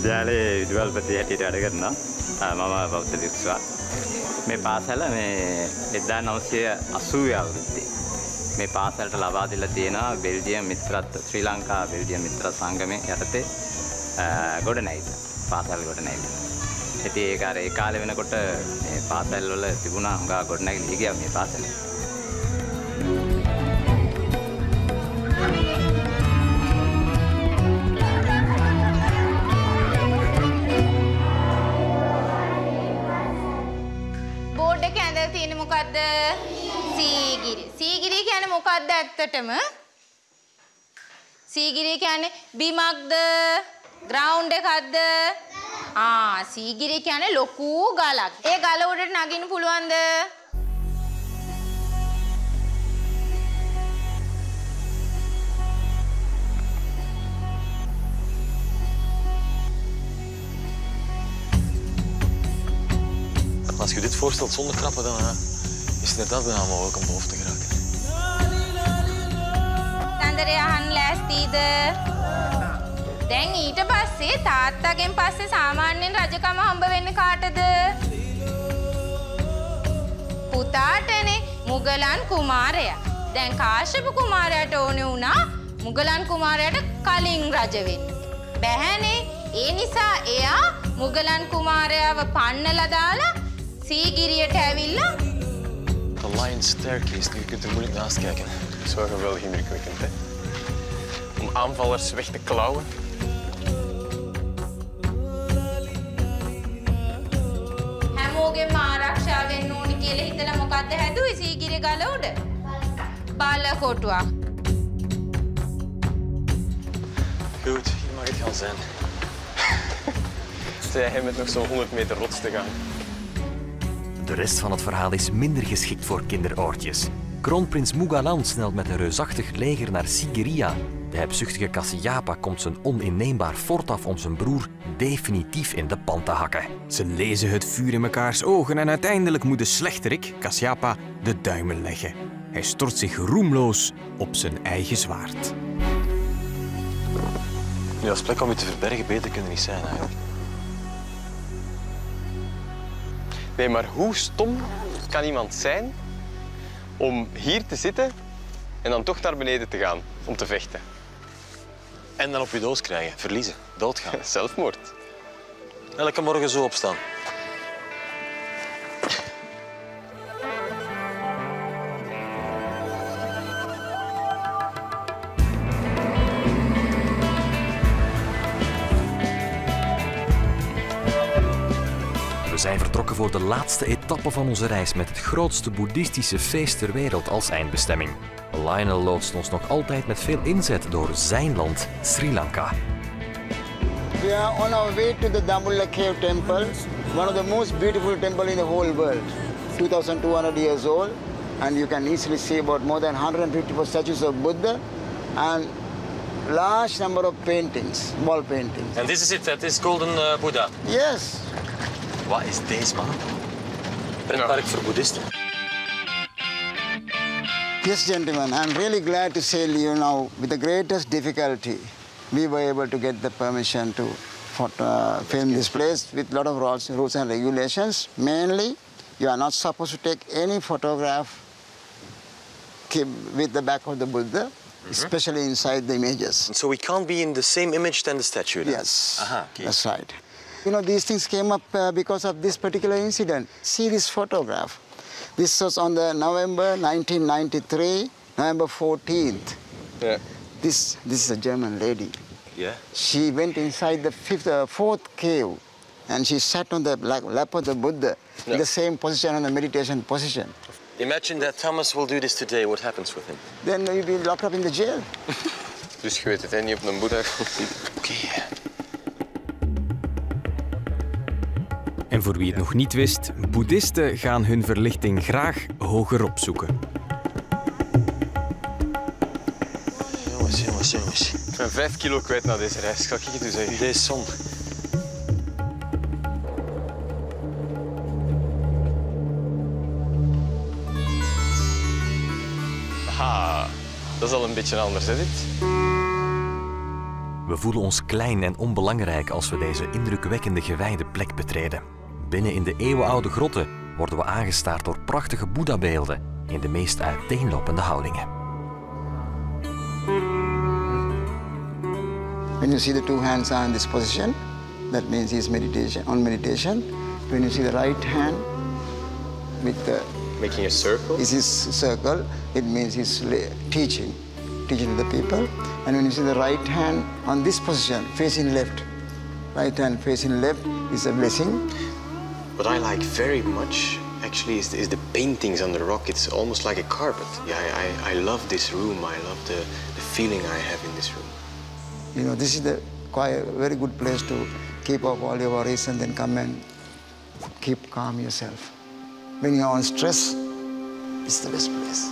විද්‍යාලයේ විදුහල්පති හැටියට වැඩ කරනවා. මම බෞද්ධ භික්ෂුවක්. මේ පාසල මේ 1980 අවුරුද්දේ මේ පාසලට ලබා දීලා තියෙනවා බෙල්ජියම් මිත්‍රත්ව ශ්‍රී ලංකා බෙල්ජියම් මිත්‍ර සංගමයේ යටතේ ගොඩනැගිල්ල. පාසල් ගොඩනැගිල්ල. ඉතින් ඒක අර ඒ කාලේ වෙනකොට මේ පාසල් වල තිබුණා හුඟා ගොඩනැගිලි ගියා මේ පාසලේ. බෝඩ් එකේ ඇඳලා තියෙන්නේ මොකද්ද? සීගිරි. සීගිරි කියන්නේ මොකද්ද ඇත්තටම? සීගිරි කියන්නේ බිමක්ද? ග්‍රවුන්ඩ් එකක්ද? සීගිරි කියන්නේ ලොකු ගලක්. ඒ ගල උඩට නගින්න පුළුවන්ද? Als je dit voorstelt zonder trappen, dan is het inderdaad bijna mogelijk om boven te geraken. Nandere ahan ලෑස්තිද? දැන් ඊට පස්සේ තාත්තගෙන් පස්සේ සාමාන්‍යයෙන් රජකම හම්බ වෙන්නේ කාටද? පුතාටනේ, මුගලන් කුමාරයා. දැන් කාශ්‍යප කුමාරයාට ඕනේ වුණා මුගලන් කුමාරයාට කලින් රජ වෙන්න. බැහැනේ. ඒ නිසා එයා මුගලන් කුමාරයාව පන්නලා දාලා සීගිරියට ඇවිල්ලා The Lion's Staircase, je kunt er moeilijk naast kijken. Dat is wel geweldig indrukwekkend, hè? Om aanvallers weg te klauwen. හැමෝගෙම ආරක්ෂා වෙන්න ඕනි කියලා හිතලා මොකද්ද හැදුවේ සීගිරිය ගල උඩ? බලකොටුවක්. Goed, hier mag het gaan zijn. Stel jij met nog zo'n 100 meter rots te gaan. De rest van het verhaal is minder geschikt voor kinderoortjes. Kroonprins Mugalan snelt met een reusachtig leger naar Sigiriya. De hebzuchtige Kasyapa komt zijn oninneembaar fort af om zijn broer definitief in de pan te hakken. Ze lezen het vuur in mekaars ogen en uiteindelijk moet de slechterik, Kasyapa, de duimen leggen. Hij stort zich roemloos op zijn eigen zwaard. Nu, als plek om je te verbergen beter kunnen niet zijn eigenlijk. Nee, maar hoe stom kan iemand zijn om hier te zitten en dan toch naar beneden te gaan om te vechten? En dan op je doos krijgen, verliezen, doodgaan. Zelfmoord. Elke morgen zo opstaan. We zijn vertrokken voor de laatste etappe van onze reis met het grootste boeddhistische feest ter wereld als eindbestemming. Lionel loodst ons nog altijd met veel inzet door zijn land, Sri Lanka. We are on our way to the Dambulla Cave Temple, one of the most beautiful temples in the whole world. 2,200 years old, and you can easily see about more than 154 statues of Buddha and large number of paintings, wall paintings. And this is it, that is Golden Buddha. Yes. Wat is deze man? Pretpark voor boeddhisten. Yes, gentlemen, I'm really glad to say you now, with the greatest difficulty, we were able to get the permission to film this place with a lot of rules and regulations. Mainly, you are not supposed to take any photograph with the back of the Buddha, especially inside the images. So we can't be in the same image than the statue then? Yes, Aha, okay. That's right. You know, these things came up because of this particular incident. See this photograph. This was on the November 1993, November 14th. Yeah. This is a German lady. Yeah. She went inside the fourth cave, and she sat on the lap of the Buddha in the same position, on the meditation position. Imagine that Thomas will do this today. What happens with him? Then he'll be locked up in the jail. Dus je weet het, hè? Niet op een boeddha. Oké. En voor wie het nog niet wist, boeddhisten gaan hun verlichting graag hoger opzoeken. Jongens. Ik ben 5 kilo kwijt na deze reis. Ga ik het u zeggen? Deze zon. Aha, dat is al een beetje anders, hè, dit? We voelen ons klein en onbelangrijk als we deze indrukwekkende gewijde plek betreden. Binnen in de eeuwenoude grotten worden we aangestaard door prachtige Boeddha-beelden in de meest uiteenlopende houdingen. When you see the two hands are in this position, that means he's on meditation. When you see the right hand with the Making a circle. is his circle, it means he's teaching to the people. And when you see the right hand on this position, facing left, right hand facing left is a blessing. What I like very much actually is the paintings on the rock. It's almost like a carpet. Yeah, I love this room. I love the feeling I have in this room. You know, this is quite a very good place to keep off all your worries and then come and keep calm yourself. When you're on stress, it's the best place.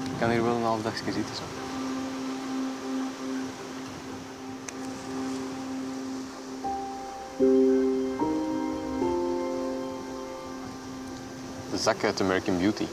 Ik kan hier wel een half dagje zitten. Zo. De zak uit American Beauty.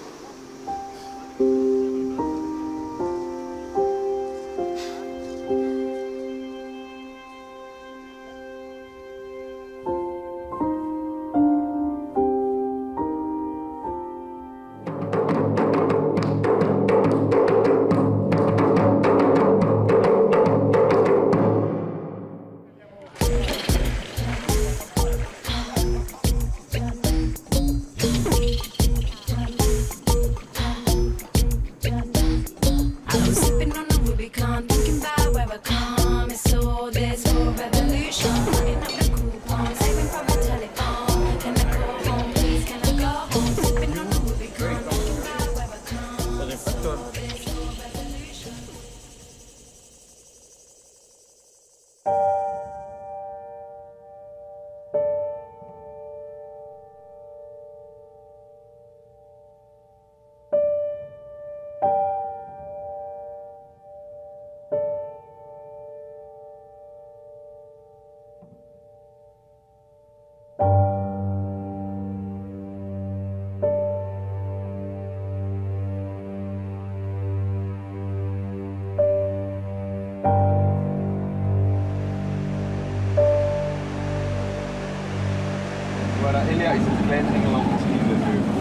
Nuwara Eliya is een klein Engeland in de heuvel.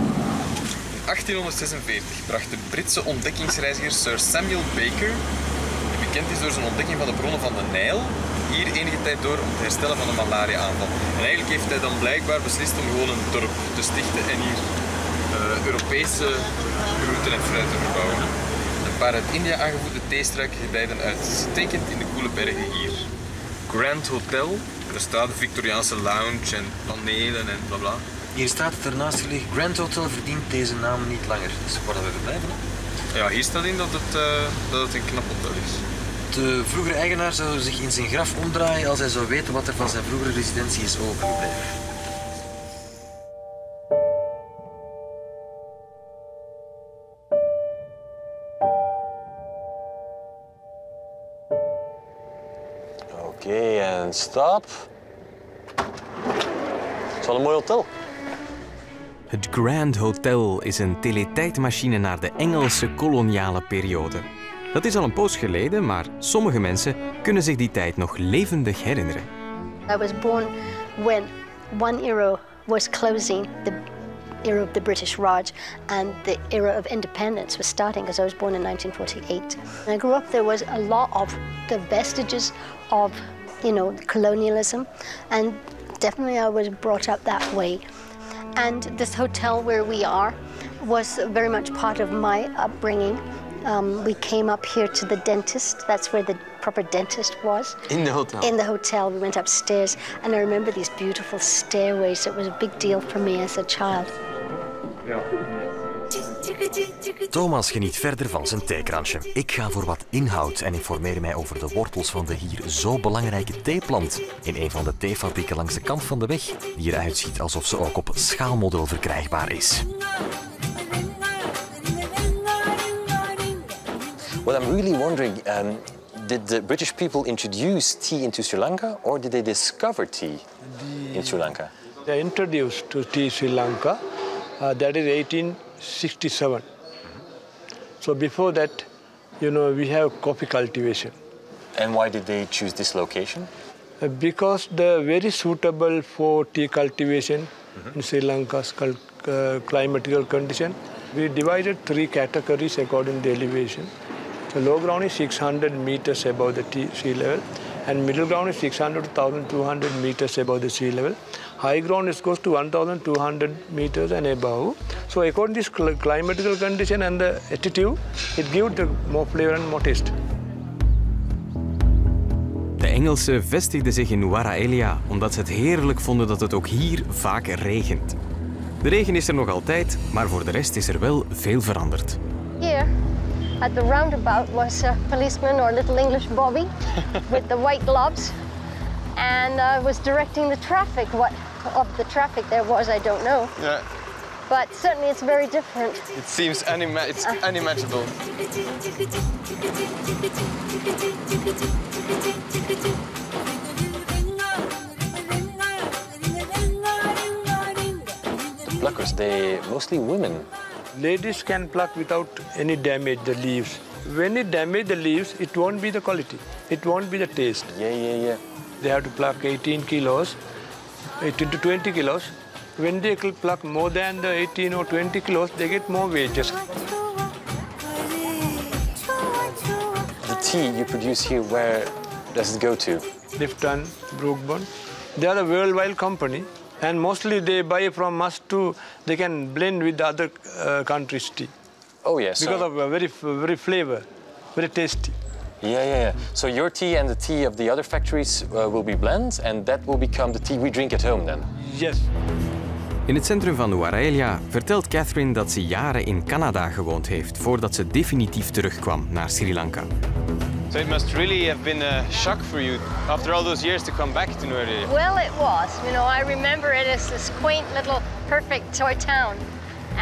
In 1846 bracht de Britse ontdekkingsreiziger Sir Samuel Baker, die bekend is door zijn ontdekking van de bronnen van de Nijl, hier enige tijd door om te herstellen van een malaria-aanval. En eigenlijk heeft hij dan blijkbaar beslist om gewoon een dorp te stichten en hier Europese groenten en fruit te verbouwen. Een paar uit India aangevoerde theestruiken gedijden uitstekend in de koele bergen hier. Grand Hotel, er staat een Victoriaanse lounge en panelen en blabla. Hier staat het ernaast gelegen. Grand Hotel verdient deze naam niet langer. Dus waar we verblijven. Ja, hier staat in dat het een knap hotel is. De vroegere eigenaar zou zich in zijn graf omdraaien als hij zou weten wat er van zijn vroegere residentie is overgebleven. Oké, en stop. Het is wel een mooi hotel. Het Grand Hotel is een teletijdmachine naar de Engelse koloniale periode. Dat is al een poos geleden, maar sommige mensen kunnen zich die tijd nog levendig herinneren. I was born when one era was closing, the era of the British Raj, and the era of independence was starting, because I was born in 1948. When I grew up, there was a lot of the vestiges of, colonialism, and definitely I was brought up that way. And this hotel where we are was very much part of my upbringing. We came up here to the dentist. That's where the proper dentist was. In the hotel? In the hotel. We went upstairs, and I remember these beautiful stairways. It was a big deal for me as a child. Thomas geniet verder van zijn theekransje. Ik ga voor wat inhoud en informeer mij over de wortels van de hier zo belangrijke theeplant in een van de theefabrieken langs de kant van de weg, die eruit ziet alsof ze ook op schaalmodel verkrijgbaar is. What I'm really wondering, did the British people introduce tea into Sri Lanka, or did they discover tea in Sri Lanka? They introduced to tea Sri Lanka, that is 1867. So before that, we have coffee cultivation. And why did they choose this location? Because they're very suitable for tea cultivation in Sri Lanka's climatical condition. We divided 3 categories according to the elevation. So low ground is 600 meters above the sea level, and middle ground is 600 to 1,200 meters above the sea level. High ground is goes to 1,200 meters and above. So according to this climatical condition and the altitude, it gives the more flavor and more taste. De Engelsen vestigden zich in Nuwara Eliya omdat ze het heerlijk vonden dat het ook hier vaak regent. De regen is er nog altijd, maar voor de rest is er wel veel veranderd. Here at the roundabout was a policeman or little English Bobby with the white gloves and was directing the traffic. What of the traffic there was, I don't know. Yeah. But certainly it's very different. It seems unimaginable. The pluckers, they mostly women. Ladies can pluck without any damage the leaves. When it damages the leaves, it won't be the quality. It won't be the taste. Yeah. They have to pluck 18 kilos, 18 to 20 kilos. When they pluck more than the 18 or 20 kilos, they get more wages. The tea you produce here, where does it go to? Lifton, Brookburn. They are a worldwide company, and mostly they buy from us to, they can blend with the other countries' tea. Oh yes. Because of a very flavor, very tasty. Yeah. So your tea and the tea of the other factories will be blended, and that will become the tea we drink at home then? Yes. In het centrum van Nuwara Eliya vertelt Catherine dat ze jaren in Canada gewoond heeft voordat ze definitief terugkwam naar Sri Lanka. So it must really have been a shock for you after all those years to come back to Nuwara Eliya. Well, it was. You know, I remember it as this quaint little perfect toy town.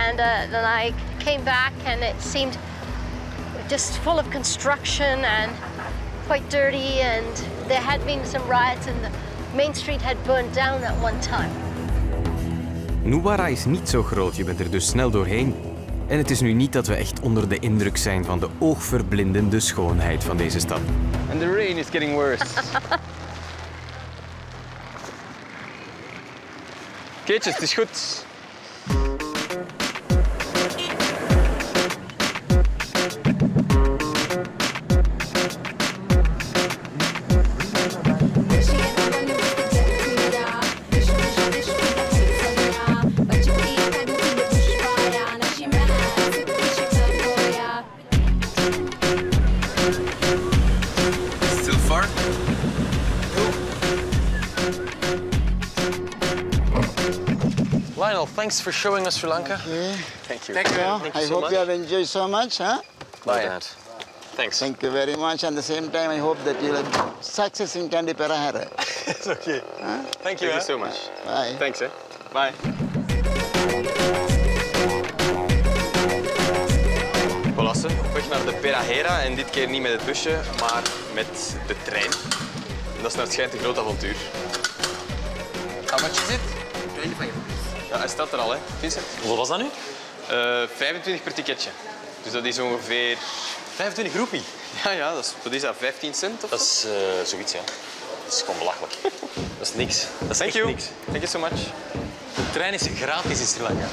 And then I came back and it seemed just full of construction and quite dirty, and there had been some riots and the main street had burned down at one time. Nuwara is niet zo groot, je bent er dus snel doorheen. En het is nu niet dat we echt onder de indruk zijn van de oogverblindende schoonheid van deze stad. And the rain is getting worse. Keetjes, het is goed. Lionel, thanks for showing us Sri Lanka. Yeah. Thank you. Thank you. I hope you have enjoyed so much, huh? Bye, Dad. Thanks. Thank you very much. And at the same time, I hope that you'll have success in Kandi Perahara. It's okay. Huh? Thank you so much. Bye. Thanks, eh? Bye. Voilà, op weg naar de Perahera en dit keer niet met het busje, maar met de trein. En dat is naar het schijnt een groot avontuur. How much is it? 25. Ja, hij staat er al, hè, Vincent. Hoeveel was dat nu? 25 per ticketje. Dus dat is ongeveer... 25 roepie. Ja, dat is dat 15 cent of Dat is zoiets, ja. Dat is gewoon belachelijk. Dat is niks. Dat is Thank echt you. niks. Thank you so much. De trein is gratis in Sri Lanka.